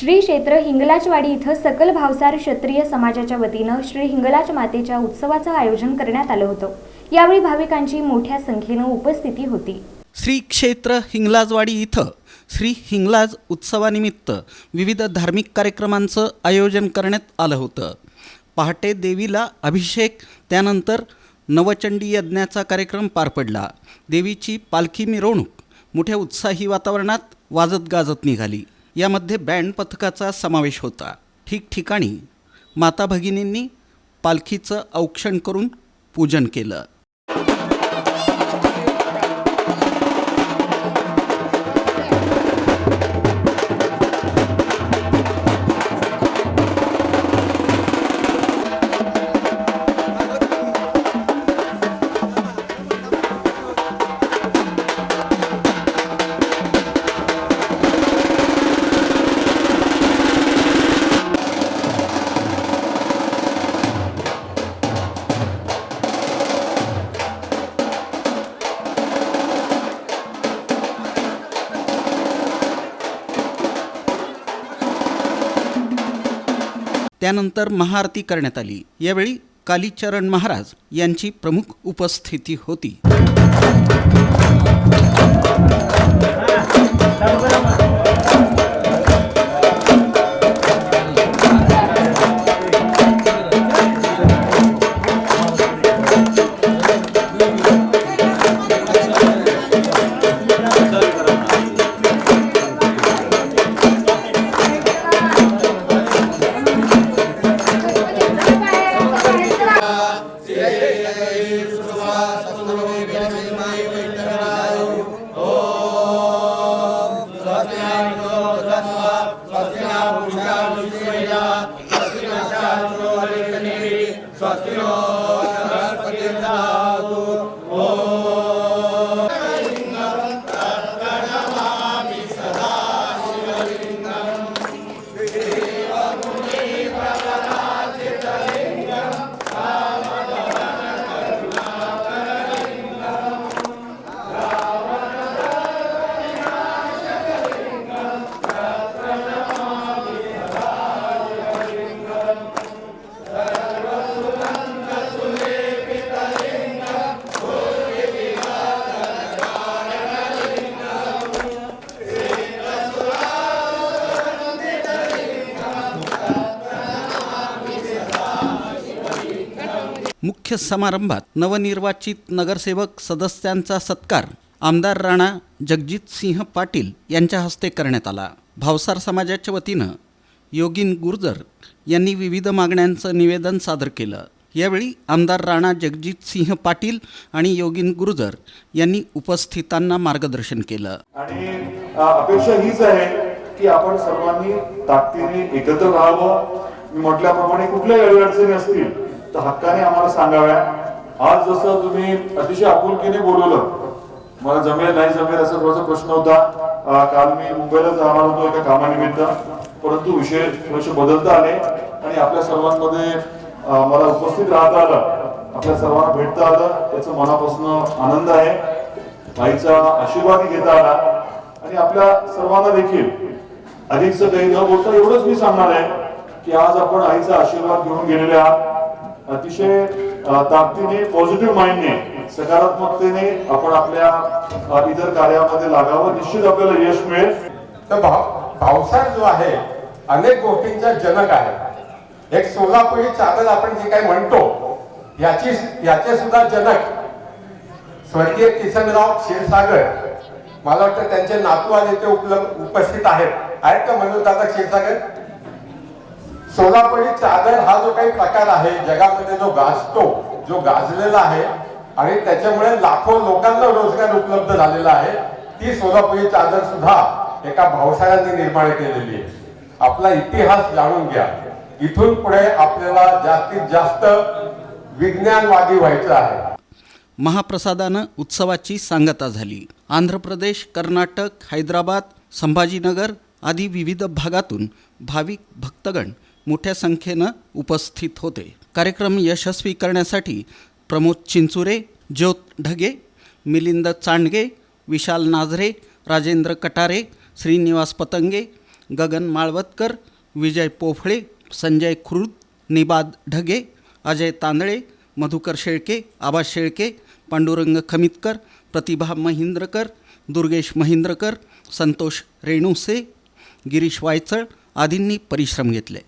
श्री क्षेत्र हिंगलाजवाडी इथं सकल भावसार क्षत्रिय समाजाच्या वतीनं श्री हिंगलाज मातेच्या उत्सवाचं आयोजन करण्यात आलं होतं। यावेळी भाविकांची मोठ्या संख्येनं उपस्थिती होती। श्री क्षेत्र हिंगलाजवाडी इथं श्री हिंगलाज उत्सवानिमित्त विविध धार्मिक कार्यक्रमांचं आयोजन करण्यात आलं होतं। पहाटे देवीला अभिषेक, त्यानंतर नवचंडी यज्ञाचा कार्यक्रम पार पडला। देवीची पालखी मिरवणूक मोठ्या उत्साही वातावरणात वाजत गाजत निघाली। यामध्ये बँड पथकाचा समावेश होता। ठिकठिकाणी माता भगिनींनी पालखीचं औक्षण करून पूजन केलं। त्यानंतर महाआरती करण्यात आली। यावेळी कालीचरण महाराज यांची प्रमुख उपस्थिती होती। मुख्य समारंभात नवनिर्वाचित नगरसेवक सदस्यांचा सत्कार आमदार राणा जगजित सिंह पाटील यांच्या हस्ते करण्यात आला। भावसार समाजाच्या वतीनं योगीन गुर्जर यांनी विविध मागण्यांचं निवेदन सादर केलं। यावेळी आमदार राणा जगजित सिंह पाटील आणि योगीन गुर्जर यांनी उपस्थितांना मार्गदर्शन केलं। आणि अपेक्षा हीच आहे की आपण सर्वांनी ताकदीने एकत्र राहावं। मी म्हटल्याप्रमाणे कुठल्याही अडचणी असतील तर हक्काने आम्हाला सांगाव्या। आज जसं तुम्ही अतिशय आपुलकीने बोलवलं, मला जमेल नाही जमेल असा थोडासा प्रश्न होता। काल मी मुंबईला जाणार होतो एका कामानिमित्त, परंतु विषय थोडेसे बदलता आले आणि आपल्या सर्वांमध्ये मला उपस्थित राहता आलं, आपल्या सर्वांना भेटता आलं, याचा मनापासून आनंद आहे। आईचा आशीर्वाद घेता आला आणि आपल्या सर्वांना देखील अधिकचं काही न बोलता एवढंच मी सांगणार आहे की आज आपण आईचा आशीर्वाद घेऊन गेलेले आहात। अतिशय ताकदीने, पॉझिटिव्ह माइंडने, सकारात्मकतेने आपण आपल्या इतर कार्यामध्ये लागावं। निश्चित आपल्याला यश मिळेल। तर भावसार जो आहे अनेक गोष्टींचा जनक आहे। एक सोलापुरी चादर आपण जे काही म्हणतो याचे सुद्धा जनक स्वर्गीय किसनराव क्षीरसागर, मला वाटतं त्यांचे नातू आज इथे उपस्थित आहेत का मनोज दादा क्षीरसागर? सोलापुरी चादर हा जो काही प्रकार आहे जगामध्ये जो गाजतो, जो गाजलेला आहे आणि त्याच्यामुळे लाखो लोकांना रोजगार उपलब्ध झालेला आहे, ती सोलापुरी चादर सुद्धा एका भावसारांनी निर्माण केलेली आहे। आपला इतिहास जाणून घ्या। इथून पुढे आपल्याला जास्तीत जास्त विज्ञानवादी व्हायचं आहे। महाप्रसादानं उत्सवाची सांगता झाली। आंध्र प्रदेश, कर्नाटक, हैदराबाद, संभाजीनगर आदी विविध भागातून भाविक भक्तगण मोठ्या संख्येनं उपस्थित होते। कार्यक्रम यशस्वी करण्यासाठी प्रमोद चिंचुरे, ज्योत ढगे, मिलिंद चांडगे, विशाल नाझरे, राजेंद्र कटारे, श्रीनिवास पतंगे, गगन माळवतकर, विजय पोफळे, संजय खुर्द, निबाद ढगे, अजय तांदळे, मधुकर शेळके, आबास शेळके, पांडुरंग खमितकर, प्रतिभा महिंद्रकर, दुर्गेश महिंद्रकर, संतोष रेणुसे, गिरीश वायचळ आदींनी परिश्रम घेतले.